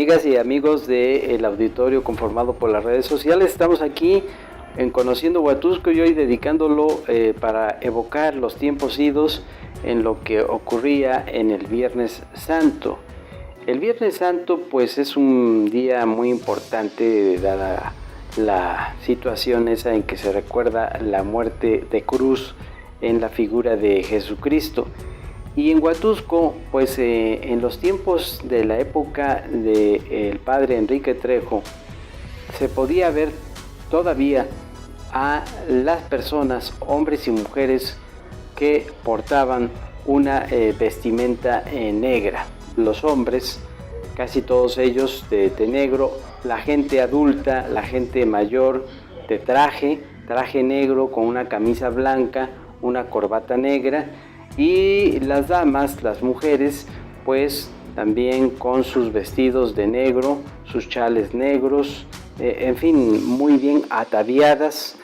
Amigas y amigos del auditorio conformado por las redes sociales, estamos aquí en Conociendo Huatusco y hoy dedicándolo para evocar los tiempos idos en lo que ocurría en el Viernes Santo. El Viernes Santo pues es un día muy importante dada la situación esa en que se recuerda la muerte de cruz en la figura de Jesucristo. Y en Huatusco, pues en los tiempos de la época del padre Enrique Trejo, se podía ver todavía a las personas, hombres y mujeres, que portaban una vestimenta negra. Los hombres, casi todos ellos de negro, la gente adulta, la gente mayor de traje negro con una camisa blanca, una corbata negra, y las damas, las mujeres, pues también con sus vestidos de negro, sus chales negros, en fin, muy bien ataviadas,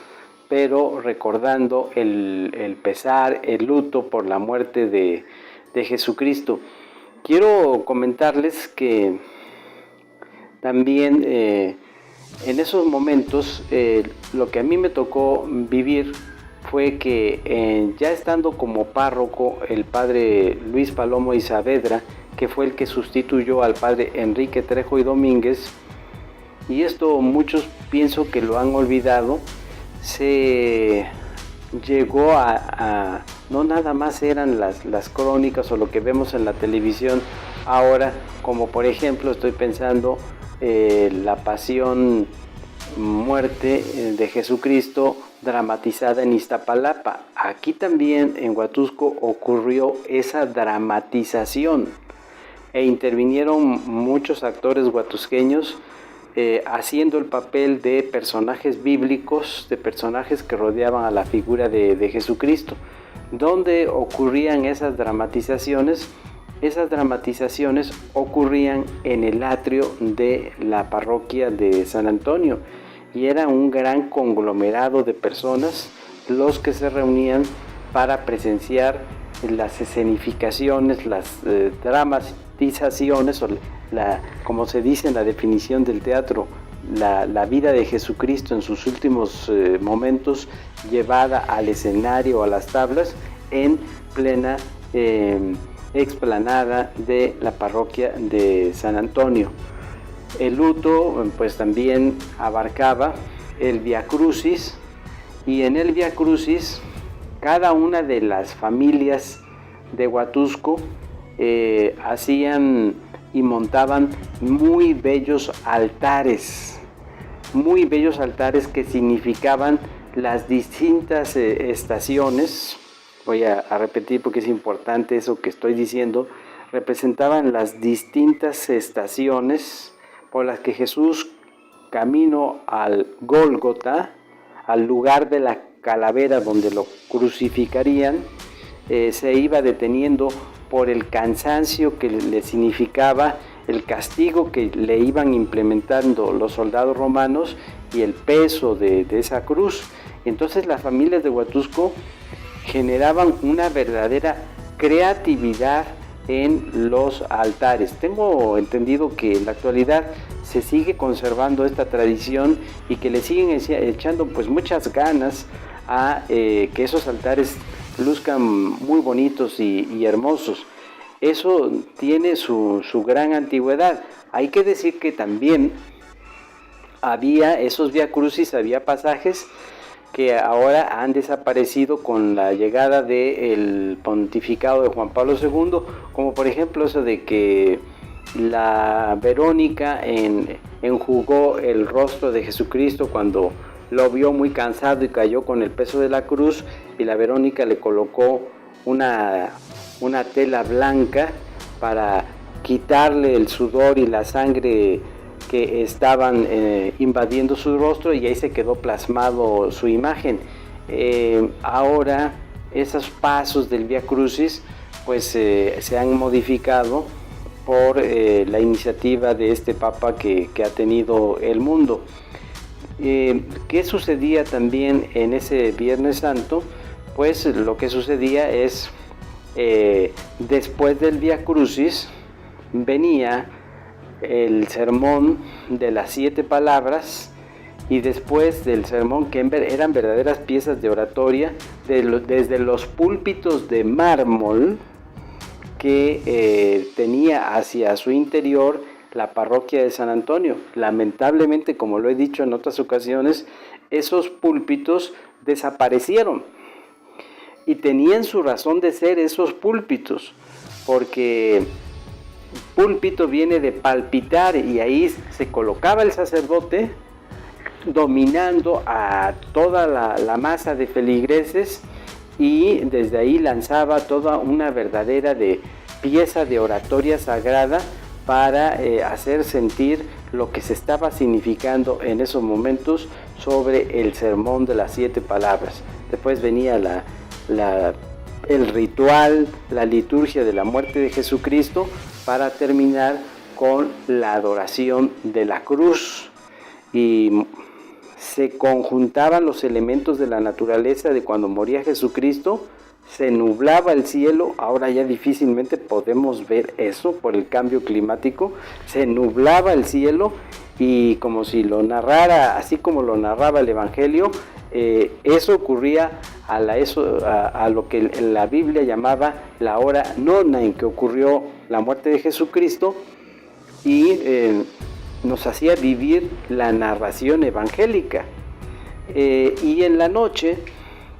pero recordando el pesar, el luto por la muerte de Jesucristo. Quiero comentarles que también en esos momentos lo que a mí me tocó vivir fue que ya estando como párroco el padre Luis Palomo y Saavedra, que fue el que sustituyó al padre Enrique Trejo y Domínguez, y esto muchos pienso que lo han olvidado, se llegó a no nada más eran las crónicas o lo que vemos en la televisión ahora, como por ejemplo estoy pensando la pasión, muerte de Jesucristo dramatizada en Iztapalapa. Aquí también en Huatusco ocurrió esa dramatización e intervinieron muchos actores huatusqueños haciendo el papel de personajes bíblicos, de personajes que rodeaban a la figura de Jesucristo. ¿Dónde ocurrían esas dramatizaciones? Esas dramatizaciones ocurrían en el atrio de la parroquia de San Antonio y era un gran conglomerado de personas los que se reunían para presenciar las escenificaciones, las dramatizaciones, o como se dice en la definición del teatro, la vida de Jesucristo en sus últimos momentos llevada al escenario, a las tablas, en plena explanada de la parroquia de San Antonio. El luto pues también abarcaba el Vía Crucis, y en el Vía Crucis cada una de las familias de Huatusco hacían y montaban muy bellos altares que significaban las distintas estaciones. Voy a repetir porque es importante eso que estoy diciendo. Representaban las distintas estaciones por las que Jesús, camino al Gólgota, al lugar de la calavera donde lo crucificarían, se iba deteniendo por el cansancio que le significaba el castigo que le iban implementando los soldados romanos y el peso de esa cruz. Entonces las familias de Huatusco generaban una verdadera creatividad en los altares. Tengo entendido que en la actualidad se sigue conservando esta tradición y que le siguen echando pues muchas ganas a que esos altares luzcan muy bonitos y hermosos. Eso tiene su gran antigüedad. Hay que decir que también había esos Vía Crucis, había pasajes que ahora han desaparecido con la llegada del pontificado de Juan Pablo II, como por ejemplo eso de que la Verónica enjugó el rostro de Jesucristo cuando lo vio muy cansado y cayó con el peso de la cruz, y la Verónica le colocó una tela blanca para quitarle el sudor y la sangre que estaban invadiendo su rostro, y ahí se quedó plasmado su imagen. Ahora esos pasos del Vía Crucis pues se han modificado por la iniciativa de este Papa que ha tenido el mundo. ¿Qué sucedía también en ese Viernes Santo? Pues lo que sucedía es después del Vía Crucis venía el sermón de las 7 palabras, y después del sermón, que eran verdaderas piezas de oratoria, desde los púlpitos de mármol que tenía hacia su interior la parroquia de San Antonio. Lamentablemente, como lo he dicho en otras ocasiones, esos púlpitos desaparecieron, y tenían su razón de ser esos púlpitos, porque púlpito viene de palpitar, y ahí se colocaba el sacerdote dominando a toda la masa de feligreses, y desde ahí lanzaba toda una verdadera pieza de oratoria sagrada para hacer sentir lo que se estaba significando en esos momentos sobre el sermón de las 7 palabras. Después venía el ritual, la liturgia de la muerte de Jesucristo, para terminar con la adoración de la cruz, y se conjuntaban los elementos de la naturaleza de cuando moría Jesucristo. Se nublaba el cielo, ahora ya difícilmente podemos ver eso por el cambio climático. Se nublaba el cielo, y como si lo narrara, así como lo narraba el Evangelio, eso ocurría a lo que la Biblia llamaba la hora nona, en que ocurrió la muerte de Jesucristo, y nos hacía vivir la narración evangélica. Y en la noche,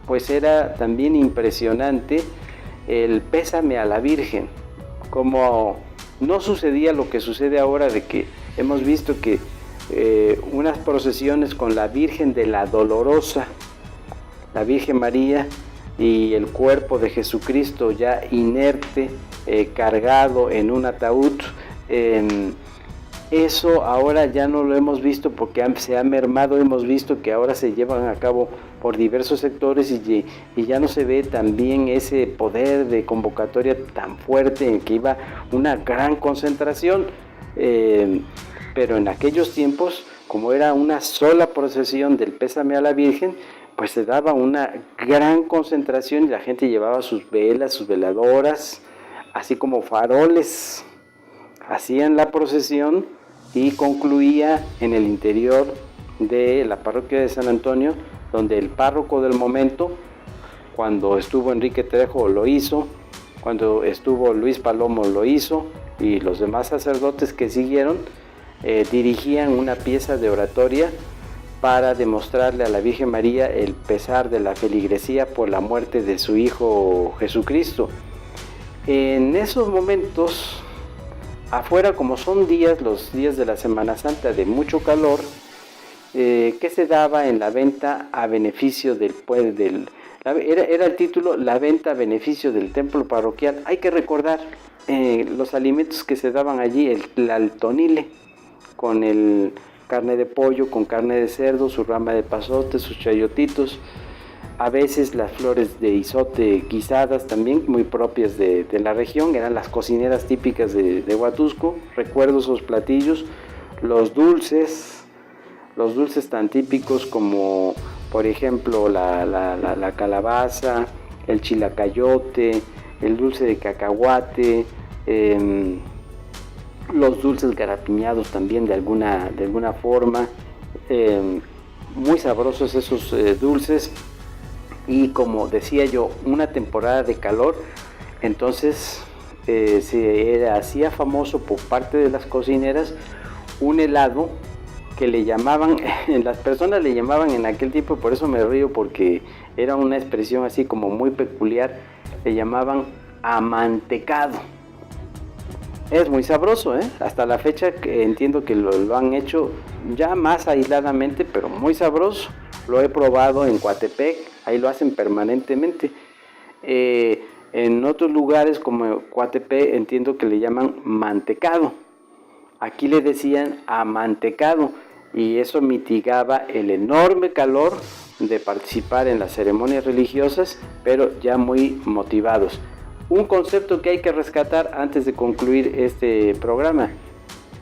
pues era también impresionante el pésame a la Virgen, como no sucedía lo que sucede ahora, de que hemos visto que unas procesiones con la Virgen de la Dolorosa, la Virgen María, y el cuerpo de Jesucristo ya inerte, cargado en un ataúd. Eso ahora ya no lo hemos visto, porque se ha mermado. Hemos visto que ahora se llevan a cabo por diversos sectores, y ya no se ve también ese poder de convocatoria tan fuerte, en que iba una gran concentración. Pero en aquellos tiempos, como era una sola procesión del pésame a la Virgen, pues se daba una gran concentración, y la gente llevaba sus velas, sus veladoras, así como faroles. Hacían la procesión y concluía en el interior de la parroquia de San Antonio, donde el párroco del momento, cuando estuvo Enrique Trejo, lo hizo, cuando estuvo Luis Palomo, lo hizo, y los demás sacerdotes que siguieron dirigían una pieza de oratoria para demostrarle a la Virgen María el pesar de la feligresía por la muerte de su Hijo Jesucristo. En esos momentos, afuera, como son los días de la Semana Santa de mucho calor, que se daba en la venta a beneficio era el título, la venta a beneficio del templo parroquial. Hay que recordar los alimentos que se daban allí: el altonile, con el carne de pollo, con carne de cerdo, su rama de pasote, sus chayotitos, a veces las flores de izote guisadas, también muy propias de la región. Eran las cocineras típicas de Huatusco. Recuerdo esos platillos. Los dulces tan típicos como, por ejemplo, la calabaza, el chilacayote, el dulce de cacahuate, los dulces garapiñados también de alguna forma. Muy sabrosos esos dulces. Y como decía yo, una temporada de calor, entonces se hacía famoso por parte de las cocineras un helado que le llamaban, las personas le llamaban en aquel tiempo, por eso me río, porque era una expresión así como muy peculiar, le llamaban amantecado. Es muy sabroso, hasta la fecha entiendo que lo han hecho ya más aisladamente, pero muy sabroso. Lo he probado en Coatepec, ahí lo hacen permanentemente. En otros lugares como Coatepec entiendo que le llaman mantecado. Aquí le decían amantecado, y eso mitigaba el enorme calor de participar en las ceremonias religiosas, pero ya muy motivados. Un concepto que hay que rescatar antes de concluir este programa,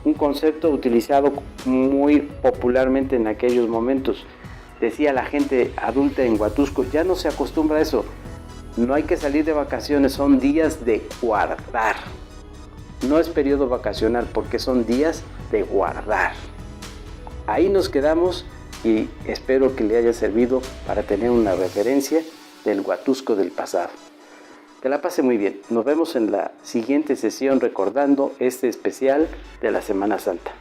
un concepto utilizado muy popularmente en aquellos momentos. Decía la gente adulta en Huatusco: ya no se acostumbra a eso, no hay que salir de vacaciones, son días de guardar. no es periodo vacacional porque son días de guardar. Ahí nos quedamos y espero que le haya servido para tener una referencia del Huatusco del pasado. Que la pase muy bien. Nos vemos en la siguiente sesión recordando este especial de la Semana Santa.